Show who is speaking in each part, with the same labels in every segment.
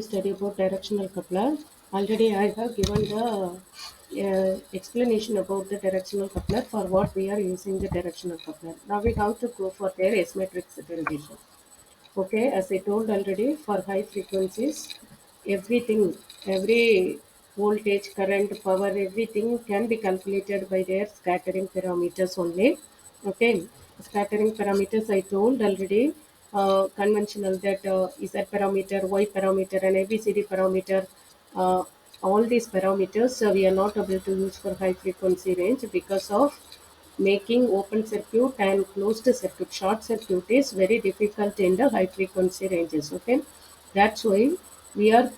Speaker 1: Study about directional coupler. Already I have given the explanation about the directional coupler for what we are using the directional coupler. Now we have to go for their S matrix derivation. Okay, as I told already, for high frequencies, everything, every voltage, current, power, everything can be calculated by their scattering parameters only. Okay, scattering parameters I told already, conventional that Z parameter, Y parameter, and ABCD parameter. Uh, all these parameters we are not able to use for high frequency range because of making open circuit and closed circuit. Short circuit is very difficult in the high frequency ranges. Okay, that's why we are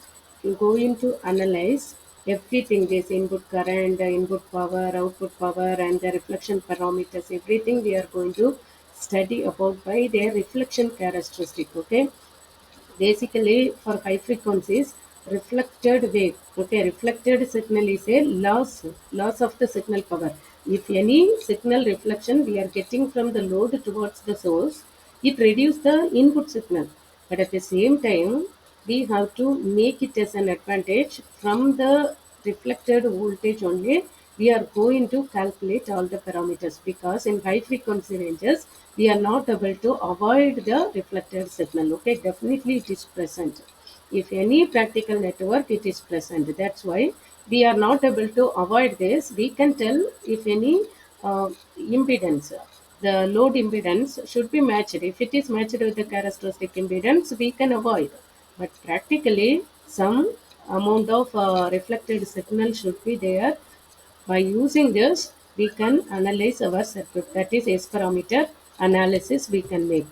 Speaker 1: going to analyze everything, this input current, input power, output power, and the reflection parameters. Everything we are going to study about by their reflection characteristic. Okay, basically for high frequencies, reflected wave. Okay, reflected signal is a loss of the signal power. If any signal reflection we are getting from the load towards the source, it reduces the input signal, but at the same time we have to make it as an advantage from the reflected voltage only. We are going to calculate all the parameters because in high frequency ranges we are not able to avoid the reflected signal. Okay, definitely it is present. If any practical network, it is present. That's why we are not able to avoid this. We can tell if any impedance, the load impedance should be matched. If it is matched with the characteristic impedance, we can avoid. But practically, some amount of reflected signal should be there. By using this, we can analyze our circuit. That is S parameter analysis we can make.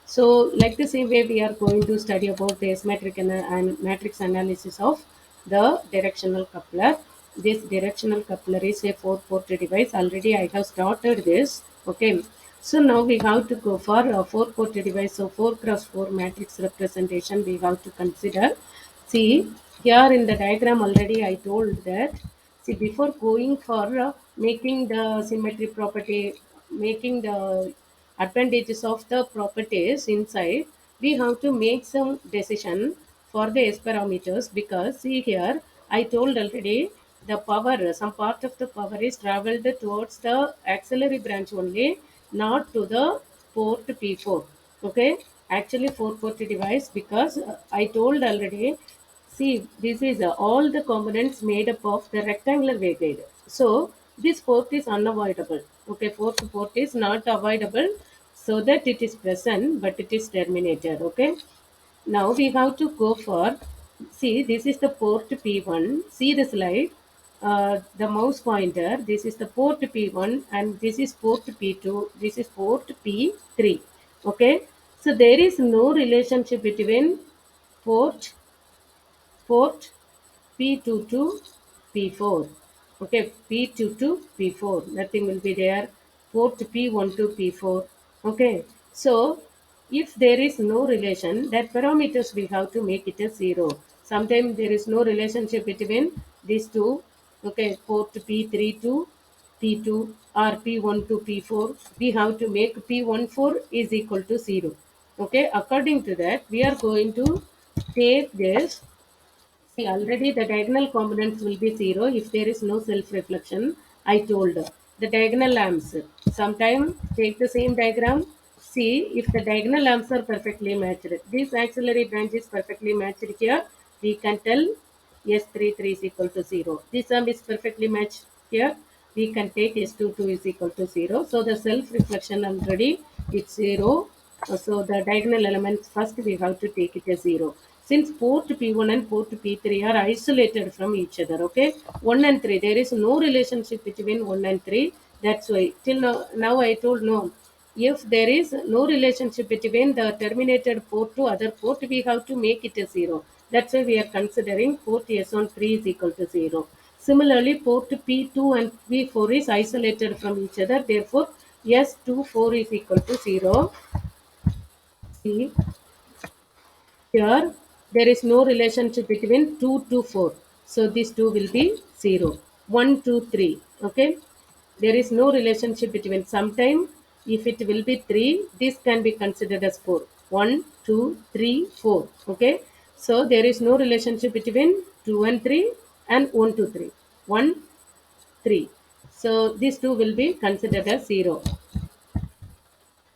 Speaker 1: So, like the same way, we are going to study about the S matrix and matrix analysis of the directional coupler. This directional coupler is a four-port device. Already I have started this. Okay. So now we have to go for a four-port device. So 4 cross 4 matrix representation we have to consider. See, here in the diagram already I told that, see, before going for making the symmetry property, making the advantages of the properties inside, we have to make some decision for the S parameters because see here, I told already the power, some part of the power is traveled towards the auxiliary branch only, not to the port P4. Okay, actually 440 device because I told already. See, this is all the components made up of the rectangular waveguide. So this port is unavoidable. Okay, fourth port is not avoidable, so that it is present, but it is terminated. Okay. Now we have to go for, see, this is the port P1. See the slide, the mouse pointer. This is the port P1 and this is port P2. This is port P3. Okay. So there is no relationship between port port P2 to P4. Okay, P2 to P4. Nothing will be there. Port P1 to P4. Okay, so if there is no relation, that parameters we have to make it a zero. Sometimes there is no relationship between these two. Okay, port P3 to P2 or P1 to P4. We have to make P14 is equal to 0. Okay, according to that, we are going to take this. See, already the diagonal components will be 0 if there is no self-reflection. I told the diagonal lamps. Sometime take the same diagram. See if the diagonal lamps are perfectly matched. This auxiliary branch is perfectly matched here. We can tell S33 is equal to 0. This sum is perfectly matched here. We can take S22 is equal to 0. So the self-reflection already it's 0. So the diagonal elements first we have to take it as 0. Since port P1 and port P3 are isolated from each other, okay? 1 and 3, there is no relationship between 1 and 3. That's why till now I told no. If there is no relationship between the terminated port to other port, we have to make it a 0. That's why we are considering port S13 is equal to 0. Similarly, port P2 and P4 is isolated from each other. Therefore, S24 is equal to 0. See, here, there is no relationship between 2 to 4. So, these 2 will be 0. 1, 2, 3. Okay. There is no relationship between. Sometime, if it will be 3, this can be considered as 4. 1, 2, 3, 4. Okay. So there is no relationship between 2 and 3 and 1 to 3. 1, 3. So these two will be considered as 0.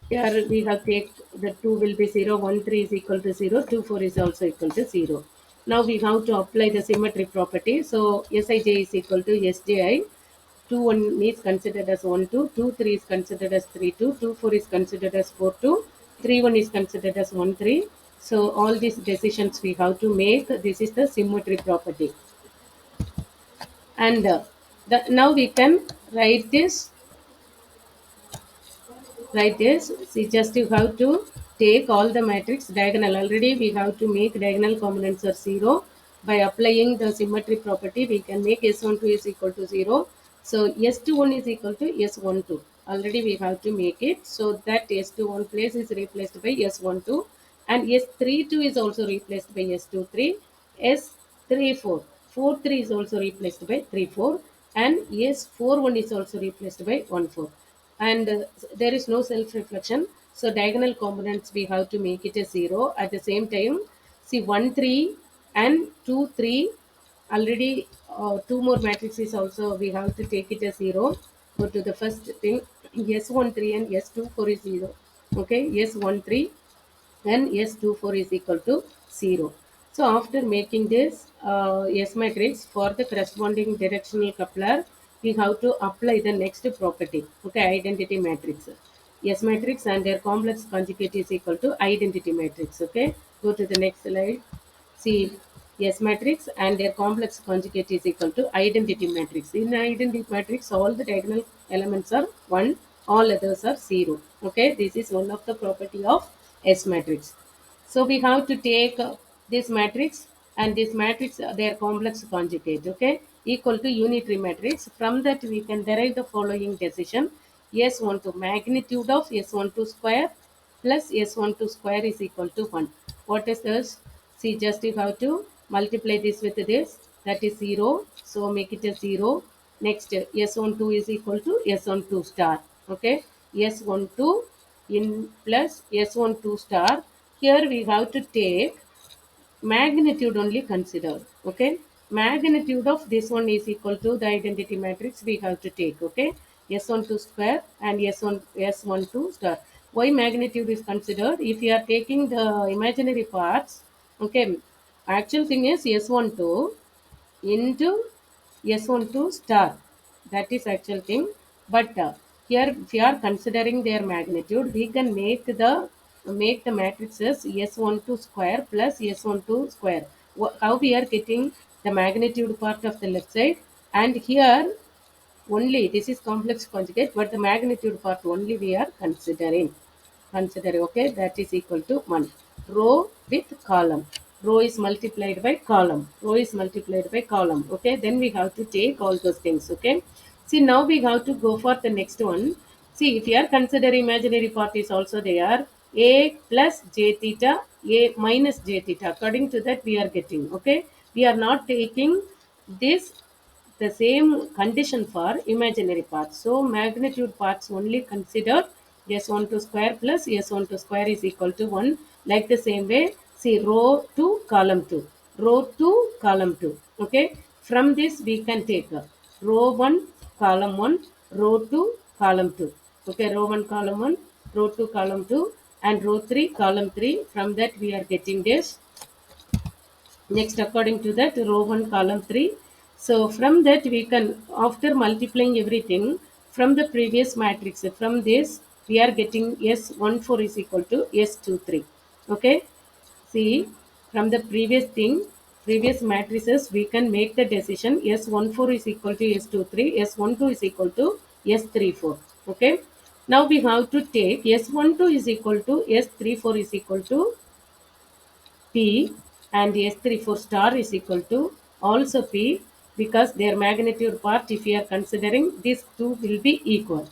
Speaker 1: Here we have take the 2 will be 0, 1, 3 is equal to 0, 2, 4 is also equal to 0. Now we have to apply the symmetry property. So Sij is equal to Sji. 2, 1 is considered as 1, 2, 2, 3 is considered as 3, 2, 2, 4 is considered as 4, 2, 3, 1 is considered as 1, 3. So all these decisions we have to make. This is the symmetry property. And now we can write this like this. See, just you have to take all the matrix diagonal. Already we have to make diagonal components are 0. By applying the symmetry property, we can make S12 is equal to 0. So S21 is equal to S12. Already we have to make it. So that S21 place is replaced by S12, and S32 is also replaced by S23. S34 43 is also replaced by 34, and S41 is also replaced by 14. And there is no self reflection, so diagonal components we have to make it a 0. At the same time, see 1 3 and 2 3, already two more matrices also we have to take it as 0. Go to the first thing, S13 and S24 is 0. Okay, S13 and S24 is equal to 0. So after making this S matrix for the corresponding directional coupler, we have to apply the next property. Okay, identity matrix. S matrix and their complex conjugate is equal to identity matrix. Okay, go to the next slide. See, S matrix and their complex conjugate is equal to identity matrix. In identity matrix, all the diagonal elements are 1, all others are 0. Okay, this is one of the property of S matrix. So we have to take this matrix and this matrix, their complex conjugate, okay, equal to unitary matrix. From that we can derive the following decision. S12 magnitude of S12 square plus S12 square is equal to 1. What is this? See, just you have to multiply this with this. That is 0. So make it a 0. Next, S12 is equal to S12 star. Okay. S12 in plus S12 star. Here we have to take magnitude only considered. Okay, magnitude of this one is equal to the identity matrix we have to take. Okay, S12 square and S12 star. Why magnitude is considered? If you are taking the imaginary parts, okay, actual thing is S12 into S12 star. That is actual thing. But here, if you are considering their magnitude, we can make the matrices S12 square plus S12 square. How we are getting the magnitude part of the left side, and here only this is complex conjugate, but the magnitude part only we are consider. Okay, that is equal to 1. Row with column, row is multiplied by column, row is multiplied by column. Okay, then we have to take all those things. Okay, see, now we have to go for the next one. See, if you are considering imaginary part is also there, a plus j theta, a minus j theta, according to that we are getting. Okay, we are not taking this the same condition for imaginary parts. So magnitude parts only considered S12 square plus S12 square is equal to 1. Like the same way, see, row to column 2, row to column 2. Okay, from this we can take row 1, column 1, row 2, column 2. Okay, row 1, column 1, row 2, column 2, and row 3, column 3. From that we are getting this. Next, according to that, row 1, column 3. So from that we can, after multiplying everything from the previous matrix, from this we are getting S14 is equal to S23. Okay. See, from the previous thing, previous matrices, we can make the decision S14 is equal to S23, S12 is equal to S34. Okay. Now we have to take S12 is equal to S34 is equal to P, and S34 star is equal to also P, because their magnitude part, if you are considering, these two will be equal.